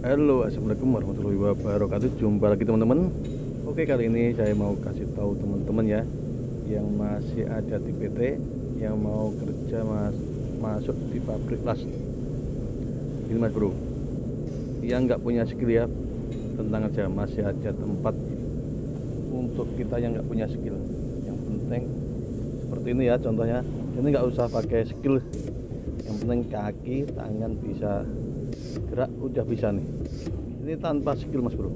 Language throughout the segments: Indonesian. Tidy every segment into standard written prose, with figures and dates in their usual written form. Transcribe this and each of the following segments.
Halo, assalamualaikum warahmatullahi wabarakatuh. Jumpa lagi teman-teman. Oke, kali ini saya mau kasih tahu teman-teman ya, yang masih ada di PT, yang mau kerja masuk di pabrik las. Ini mas bro, yang nggak punya skill ya, tentang aja masih ada tempat untuk kita yang nggak punya skill. Yang penting seperti ini ya, contohnya ini nggak usah pakai skill, yang penting kaki tangan bisa gerak udah bisa nih. Ini tanpa skill mas bro.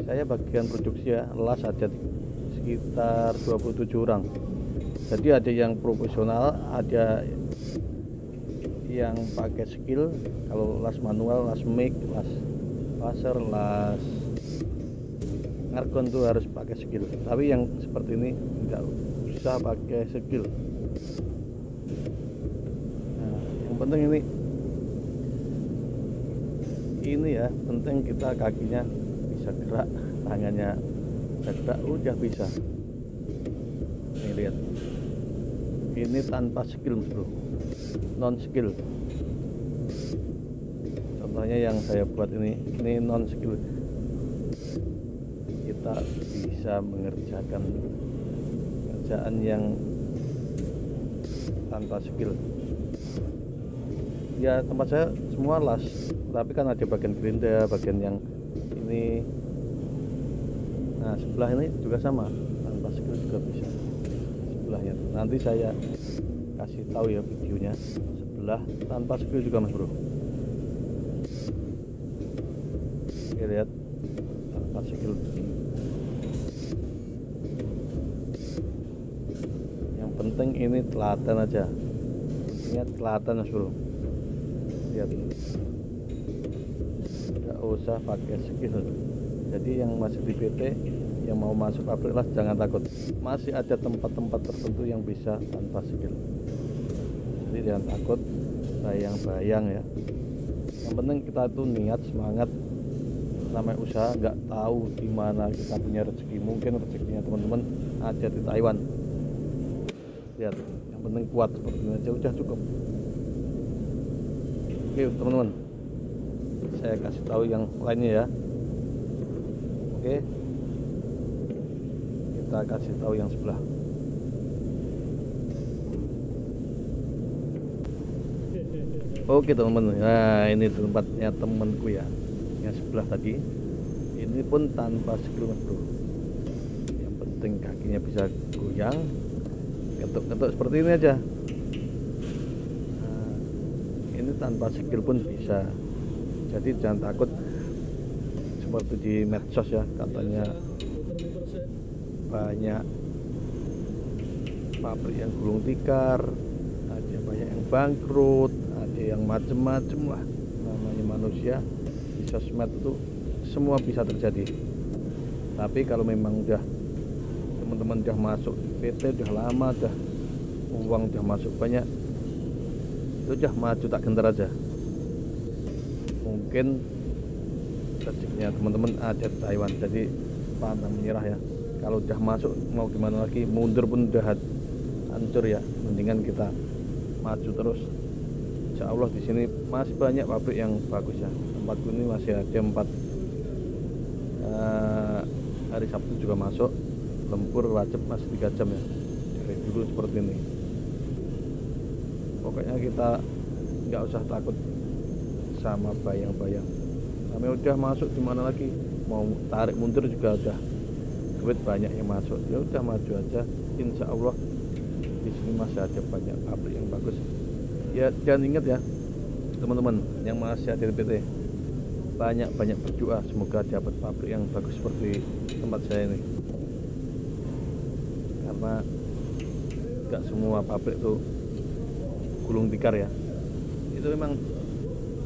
Saya bagian produksi ya, las ada sekitar 27 orang. Jadi ada yang profesional, ada yang pakai skill. Kalau las manual, las mic, las laser, las ngargon tuh harus pakai skill. Tapi yang seperti ini nggak usah pakai skill. Nah, yang penting ini ya, penting kita kakinya bisa gerak, tangannya bisa gerak, udah bisa. Nih lihat, ini tanpa skill bro, non skill. Contohnya yang saya buat ini non skill. Kita bisa mengerjakan kerjaan yang tanpa skill. Ya tempat saya semua las, tapi kan ada bagian gerinda, bagian yang ini. Nah sebelah ini juga sama, tanpa skill juga bisa sebelahnya. Nanti saya kasih tahu ya videonya, sebelah tanpa skill juga mas bro. Oke, lihat tanpa skill. Yang penting ini telaten aja, intinya telaten mas bro. Lihat, nggak usah pakai skill. Jadi yang masih di PT, yang mau masuk pabrik las, jangan takut, masih ada tempat-tempat tertentu yang bisa tanpa skill. Jadi jangan takut, bayang-bayang ya. Yang penting kita tuh niat, semangat. Namanya usaha, nggak tahu di mana kita punya rezeki. Mungkin rezekinya teman-teman ada di Taiwan. Lihat, yang penting kuat, seperti ini aja udah cukup. Oke teman-teman, saya kasih tahu yang lainnya ya. Oke, kita kasih tahu yang sebelah. Oke teman-teman, nah ini tempatnya temanku ya, yang sebelah tadi. Ini pun tanpa skill mas bro. Yang penting kakinya bisa goyang, ketuk-ketuk seperti ini aja. Ini tanpa skill pun bisa. Jadi jangan takut, seperti di medsos ya, katanya banyak pabrik yang gulung tikar, ada banyak yang bangkrut, ada yang macem-macem lah. Namanya manusia, di sosmed itu semua bisa terjadi. Tapi kalau memang udah teman-teman udah masuk PT, udah lama, udah uang udah masuk banyak, itu udah maju tak gentar aja. Mungkin rezekinya teman-teman ada di Taiwan, jadi pantang menyerah ya. Kalau udah masuk mau gimana lagi, mundur pun udah hancur ya. Mendingan kita maju terus. Insya Allah di sini masih banyak pabrik yang bagus ya. Tempatku ini masih ada 4. Hari Sabtu juga masuk, lembur wajib masih 3 jam ya. Dari dulu seperti ini. Pokoknya kita nggak usah takut sama bayang-bayang. Namanya udah masuk, gimana lagi, mau tarik mundur juga udah duit banyak yang masuk. Ya udah maju aja, insya Allah di sini masih ada banyak pabrik yang bagus ya. Jangan ingat ya teman-teman yang masih ada di PT, banyak berdoa semoga dapat pabrik yang bagus seperti tempat saya ini. Karena nggak semua pabrik tuh gulung tikar ya. Itu memang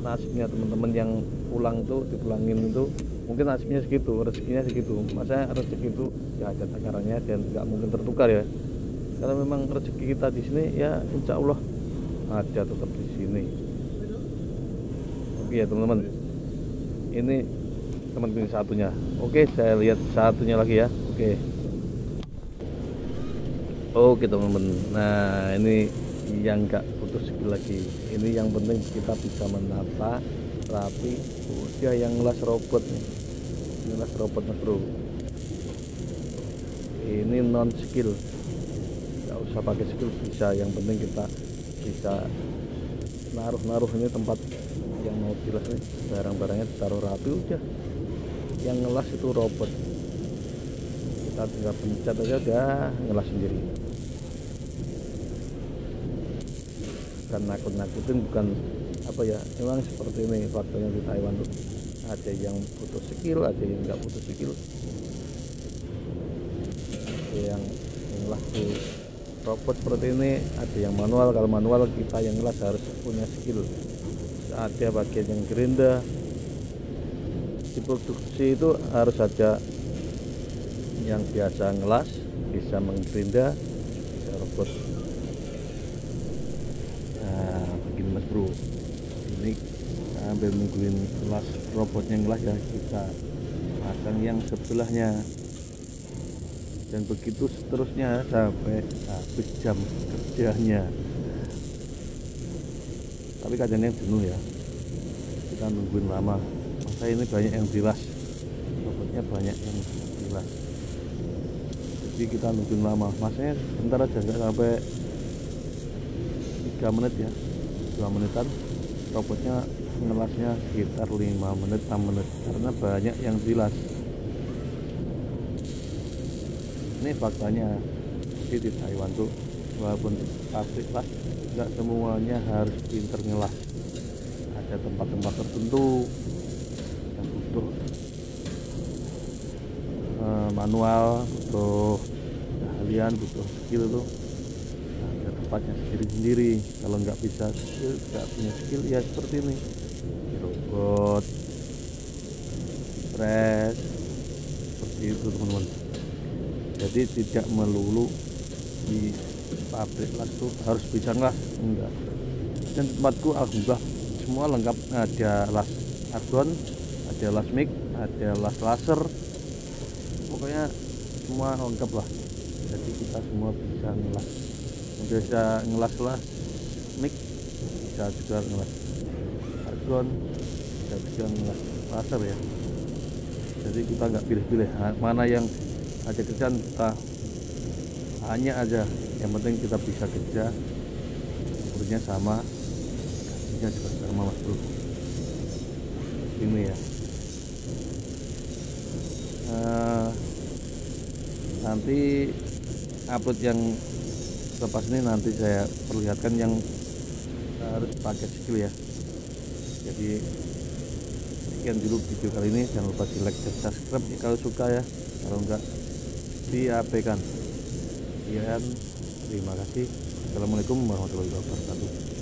nasibnya teman-teman yang pulang tuh, dipulangin itu mungkin nasibnya segitu, rezekinya segitu. Masa rezeki itu ya ada takarannya dan nggak mungkin tertukar ya. Karena memang rezeki kita di sini ya insya Allah ada tetap di sini. Oke ya teman-teman, ini teman-teman satunya. Oke, saya lihat satunya lagi ya. Oke teman-teman, nah ini yang nggak butuh skill lagi. Ini yang penting kita bisa menata rapi. Dia yang ngelas robot nih, ini ngelas robot mas bro. Ini non skill, nggak usah pakai skill, bisa. Yang penting kita bisa naruh ini tempat yang mau dilas nih, barang-barangnya ditaruh rapi udah. Yang ngelas itu robot, kita tinggal pencet aja udah ngelas sendiri. Bukan nakut-nakutin, bukan apa ya, memang seperti ini faktanya di Taiwan tuh. Ada yang butuh skill, ada yang nggak butuh skill, ada yang ngelas tuh robot seperti ini, ada yang manual. Kalau manual kita yang ngelas harus punya skill. Ada bagian yang gerinda, diproduksi itu harus ada yang biasa ngelas, bisa menggerinda, bisa robot. Nah begini mas bro, ini sambil nungguin kelas robotnya ngelas ya, kita pasang yang sebelahnya, dan begitu seterusnya sampai habis jam kerjanya. Tapi kadang-kadang jenuh ya, kita nungguin lama. Masa ini banyak yang dilas, robotnya banyak yang dilas, jadi kita nungguin lama. Masanya bentar aja, nggak sampai 3 menit ya, 2 menitan. Robotnya ngelasnya sekitar 5 menit 6 menit karena banyak yang dilas. Ini faktanya. Jadi di Taiwan tuh walaupun pabrik las, nggak semuanya harus pinter ngelas. Ada tempat-tempat tertentu yang butuh manual, butuh keahlian, butuh skill tuh. Ada tempatnya sendiri-sendiri. Kalau nggak bisa skill, nggak punya skill ya seperti ini, robot, press, seperti itu teman-teman. Jadi tidak melulu di pabrik las tuh harus bisa ngelas, enggak. Dan tempatku alhamdulillah semua lengkap, ada las argon, ada las mic, ada las laser, pokoknya semua lengkap lah. Jadi kita semua bisa ngelas, bisa ngelas las mic, bisa juga ngelas argon, bisa juga ngelas laser ya. Jadi kita nggak pilih-pilih mana yang ada kerjaan, kita hanya aja yang penting kita bisa kerja, umurnya sama, gajinya juga sama mas bro. Ini ya, nanti upload yang lepas ini nanti saya perlihatkan yang harus pakai skill ya. Jadi sekian dulu video kali ini, jangan lupa di like dan subscribe ya kalau suka ya, kalau enggak diabaikan. Sekian, terima kasih. Assalamualaikum warahmatullahi wabarakatuh.